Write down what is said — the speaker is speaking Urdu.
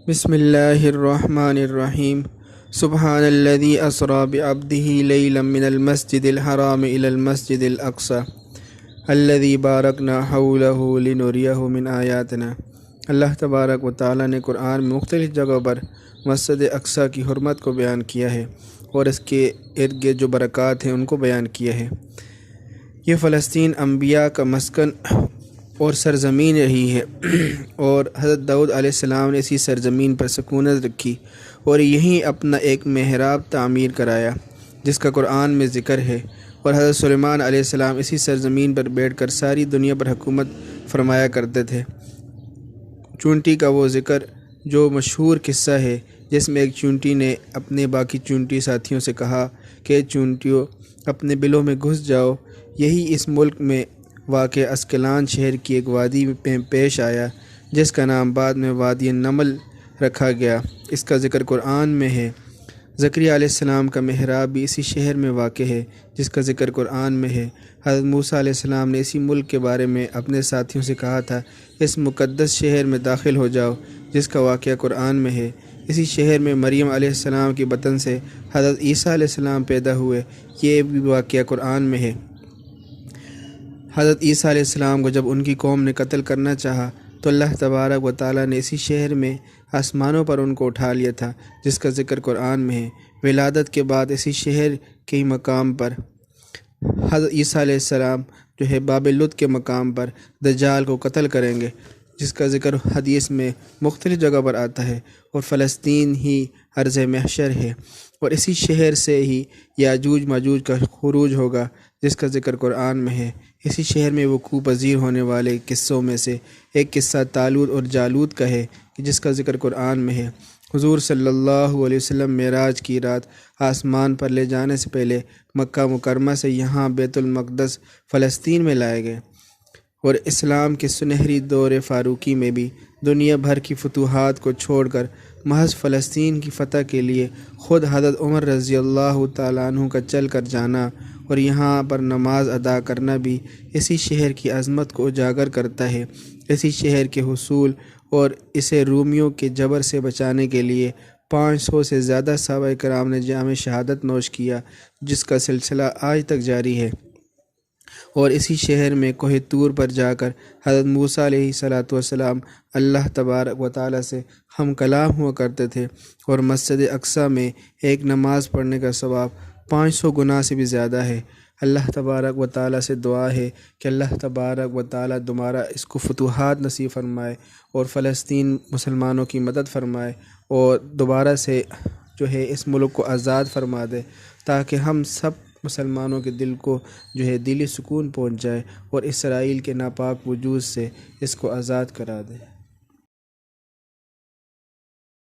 بسم اللہ الرحمن الرحیم سبحان الذی اسری بعبدہ لیلا من المسجد الحرام الی المسجد الاقصی الذی بارکنا حولہ لنریہ من آیاتنا۔ اللہ تبارک و تعالیٰ نے قرآن میں مختلف جگہوں پر مسجد اقصی کی حرمت کو بیان کیا ہے اور اس کے ارد گرد جو برکات ہیں ان کو بیان کیا ہے۔ یہ فلسطین انبیاء کا مسکن اور سرزمین رہی ہے اور حضرت داؤد علیہ السلام نے اسی سرزمین پر سکونت رکھی اور یہیں اپنا ایک محراب تعمیر کرایا جس کا قرآن میں ذکر ہے، اور حضرت سلیمان علیہ السلام اسی سرزمین پر بیٹھ کر ساری دنیا پر حکومت فرمایا کرتے تھے۔ چونٹی کا وہ ذکر جو مشہور قصہ ہے جس میں ایک چونٹی نے اپنے باقی چونٹی ساتھیوں سے کہا کہ چونٹیوں اپنے بلوں میں گھس جاؤ، یہی اس ملک میں واقع اسکلان شہر کی ایک وادی میں پیش آیا جس کا نام بعد میں وادی النمل رکھا گیا۔ اس کا ذکر قرآن میں ہے۔ زکریا علیہ السلام کا محراب بھی اسی شہر میں واقع ہے جس کا ذکر قرآن میں ہے۔ حضرت موسیٰ علیہ السلام نے اسی ملک کے بارے میں اپنے ساتھیوں سے کہا تھا اس مقدس شہر میں داخل ہو جاؤ جس کا واقعہ قرآن میں ہے۔ اسی شہر میں مریم علیہ السلام کی بطن سے حضرت عیسیٰ علیہ السلام پیدا ہوئے، یہ بھی واقعہ قرآن میں ہے۔ حضرت عیسیٰ علیہ السلام کو جب ان کی قوم نے قتل کرنا چاہا تو اللہ تبارک و تعالیٰ نے اسی شہر میں آسمانوں پر ان کو اٹھا لیا تھا جس کا ذکر قرآن میں ہے۔ ولادت کے بعد اسی شہر کے ہی مقام پر حضرت عیسیٰ علیہ السلام جو ہے باب لد کے مقام پر دجال کو قتل کریں گے جس کا ذکر حدیث میں مختلف جگہ پر آتا ہے، اور فلسطین ہی ارض محشر ہے، اور اسی شہر سے ہی یاجوج ماجوج کا خروج ہوگا جس کا ذکر قرآن میں ہے۔ اسی شہر میں وقوع پذیر ہونے والے قصوں میں سے ایک قصہ طالوت اور جالوت کا ہے کہ جس کا ذکر قرآن میں ہے۔ حضور صلی اللہ علیہ وسلم معراج کی رات آسمان پر لے جانے سے پہلے مکہ مکرمہ سے یہاں بیت المقدس فلسطین میں لائے گئے، اور اسلام کے سنہری دور فاروقی میں بھی دنیا بھر کی فتوحات کو چھوڑ کر محض فلسطین کی فتح کے لیے خود حضرت عمر رضی اللہ تعالیٰ عنہ کا چل کر جانا اور یہاں پر نماز ادا کرنا بھی اسی شہر کی عظمت کو اجاگر کرتا ہے۔ اسی شہر کے حصول اور اسے رومیوں کے جبر سے بچانے کے لیے 500 سے زیادہ صحابہ کرام نے جام شہادت نوش کیا جس کا سلسلہ آج تک جاری ہے، اور اسی شہر میں کوہ طور پر جا کر حضرت موسیٰ علیہ السلام اللہ تبارک و تعالیٰ سے ہم کلام ہوا کرتے تھے، اور مسجد اقصی میں ایک نماز پڑھنے کا ثواب 500 گنا سے بھی زیادہ ہے۔ اللہ تبارک و تعالیٰ سے دعا ہے کہ اللہ تبارک و تعالیٰ دوبارہ اس کو فتوحات نصیب فرمائے اور فلسطین مسلمانوں کی مدد فرمائے، اور دوبارہ سے جو ہے اس ملک کو آزاد فرما دے تاکہ ہم سب مسلمانوں کے دل کو جو ہے دلی سکون پہنچ جائے اور اسرائیل کے ناپاک وجود سے اس کو آزاد کرا دے۔